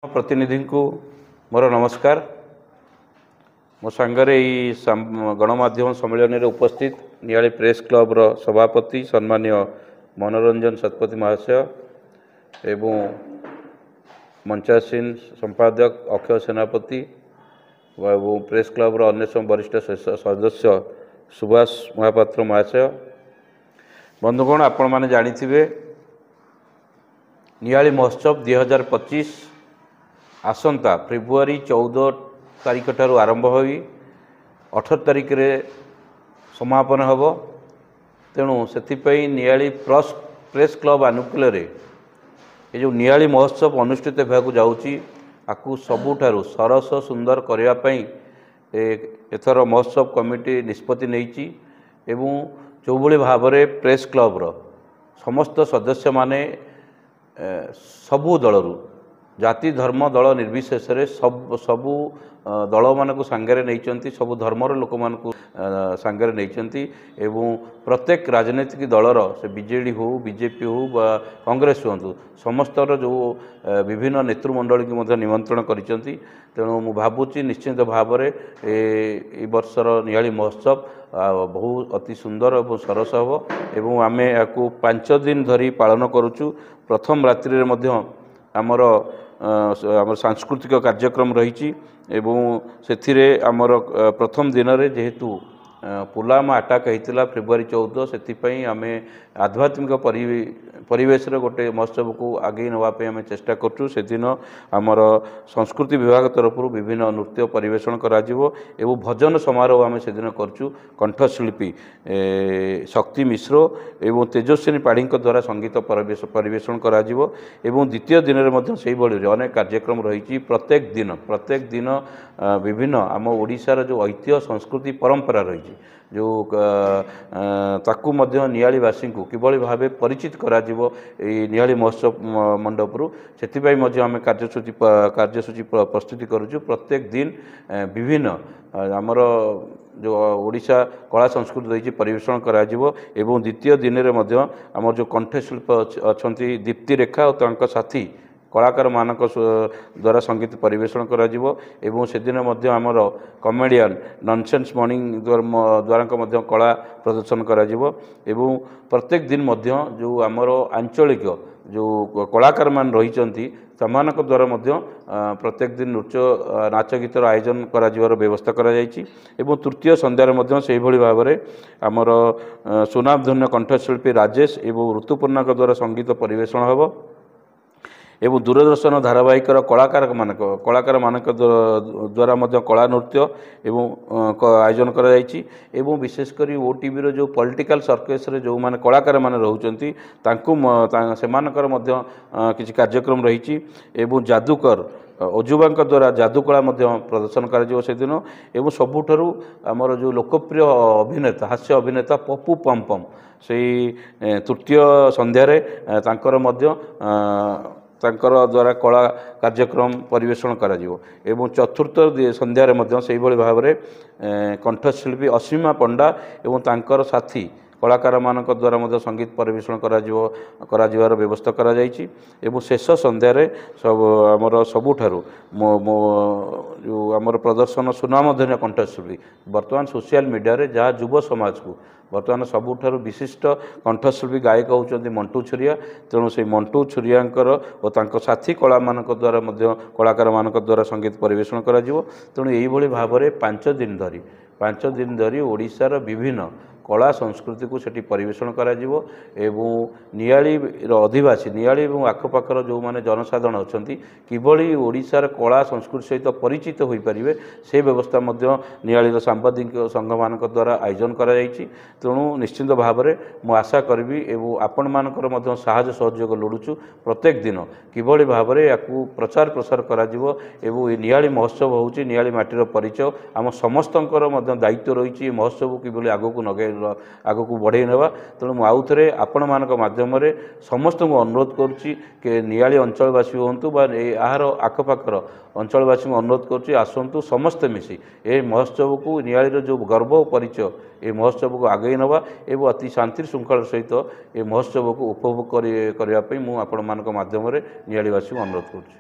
प्रतिनिधि को मोर नमस्कार। मो सांगरे गणमाध्यम सम्मेलन में उपस्थित नियाली प्रेस क्लब रो सभापति सम्मान्य मनोरंजन शतपथी महाशय एवं मंचासीन संपादक अक्षय सेनापति और प्रेस क्लब रो अन्य वरिष्ठ सदस्य सुभाष महापात्र महाशय। बंधुगण, आपण माने जानिथिबे नियाली महोत्सव 2025 आसंता फेब्रुआरी 14 तारिख ठारू आरंभ होई 18 तारिख रे समापन हब। तेणु से नियाली प्रेस क्लब आनुकूल ये जो नियाली महोत्सव अनुष्ठित होगा जाऊँगी आपको सबुठारु सरस सुंदर करने एथर महोत्सव कमिटी निष्पत्ति नहीं जो भली भाव में प्रेस क्लब रो समस्त सदस्य माने सबु दलरू जाति धर्म दल निर्विशेष सबु दल मानक सांगरे नहीं सबु धर्मर लोक मानक सांगरे नहीं एवं प्रत्येक राजनीतिक दलर से बीजेडी हो बीजेपी हो बा कांग्रेस हूँ समस्तर जो विभिन्न नेतृमंडल की निमंत्रण करिसेंती। तेणु मु भावुची निश्चित भाव में वर्षर नियाली महोत्सव बहुत अति सुंदर और सरस हम एवं आम या 5 दिन धरी पालन करुचु। प्रथम रात्रि आमर सांस्कृतिक कार्यक्रम रही से आमर प्रथम दिन में जेहेतु पुलवामा अटैक होता फेब्रुआरी 14 से आम आध्यात्मिक परिवेश गोटे महोत्सव को आगे नापी आम चेष्टा करूँ। से दिन आमर संस्कृति विभाग तरफ विभिन्न नृत्य परिवेषण एवं भजन समारोह आम से दिन करूँ। कंठशिल्पी शक्ति मिश्र एवं तेजस्विनी पाढ़ी द्वारा संगीत परिवेषण एवं द्वितीय दिन में से अनेक कार्यक्रम रही। प्रत्येक दिन विभिन्न आम ओडिशार जो ऐतिह्य संस्कृति परंपरा रही जो ताकू नियालीवासी को किभली भाव परिचित करा नियाली महोत्सव मंडपरू से आम कार्यसूची प्रस्तुति करुचु। प्रत्येक दिन विभिन्न आमर जो ओडिशा कला संस्कृति रही परिवेषण करा एवं द्वितीय दिन में आमर जो कंठशिल्प अच्छा दीप्ति रेखा और साथी कलाकार मानक द्वारा संगीत परिवेषण करा एवं से दिन आमर कमेडियन नॉनसेंस मॉर्निंग द्वारा कला प्रदर्शन करा एवं प्रत्येक दिन जो आमर आंचलिक जो कलाकार मान रही सेमानक द्वारा प्रत्येक दिन नृत्य नाच गीतर आयोजन करा व्यवस्था करा जायछि। एवं तृतीय संध्यार से भाव में आमर सुनामधन्य कंठशिल्पी राजेश एवं ऋतुपर्णा द्वारा संगीत परिवेषण होब एवं दूरदर्शन धारावाहिक कलाकार मानक द्वारा कला नृत्य एवं आयोजन करा जायछि। एवं विशेषकर ओटीवी रो जो पॉलिटिकल सर्कस रे जो माने कलाकार माने रहउचंती तांकु सेमानकर किछि कार्यक्रम रही एवं जादूकर अजुबांक द्वारा जादूकला प्रदर्शन कर से दिन एवं सबुठारु आमर जो लोकप्रिय अभिनेता हास्य अभिनेता पप्पू पमपम से तृतीय संध्यारे तांकर द्वारा कला कार्यक्रम परिवेषण करा एवं चतुर्थ संध्यारे से भाव में कंठशिल्पी असीमा पंडा एवं तांकर साथी कलाकार मानक द्वारा संगीत परिवेषण करा व्यवस्था करा जायछि। एवं शेष संध्यारे सब आमर सबुठारु जो आमर प्रदर्शन सुनामधन्य कंठशिल्पी वर्तमान सोशल मीडिया रे जहाँ युव समाज को बर्तमान सबुठारु विशिष्ट कंठशिल्पी गायक होउचंती मंटू छुरिया। तेणु से मंटू छुरियांकर और तांको साथी कला मानक द्वारा कलाकार मानक द्वारा संगीत परिवेषण करा तेणु यही भली भाव में 5 दिन धरी ओडिशार विभिन्न कला संस्कृति को सेठी परिवेषण करा एवं नियाली अधिवासी नियाली और आखपाखर जो माने जनसाधारण अछंती किभली ओडिशार कला संस्कृति सहित परिचित हो पारे से व्यवस्था नियाली सांबादिक संघ मानक द्वारा आयोजन करा जायछि। तेणु निश्चित भाव में मु आशा करी एवं आपण मानकर साहाय्य सहयोग लोड़ुचु प्रत्येक दिन किभली भाव में या प्रचार प्रसार करा एवं ये नियाली महोत्सव होउछि नियाली माटीर परिचय आम समस्तंकर दायित्व रही महोत्सव किभली आगक नगे आगक बढ़े नेबा। तेणु मु आउ थे आपण मानक माध्यम समस्त को अनुरोध करुच्ची कि नियाली अंचलवासी हूँ बा यार आखपाखर अंचलवासी अनुरोध करुच्ची आसतु समस्ते मिसी ए महोत्सव को नियाली जो गर्व और परिचय ये महोत्सव को आगे नवा एवं अति शांति श्रृंखला सहित ये महोत्सव को उपभोग करने मुझे आपण माध्यम नियालीवासी अनुरोध करुच्ची।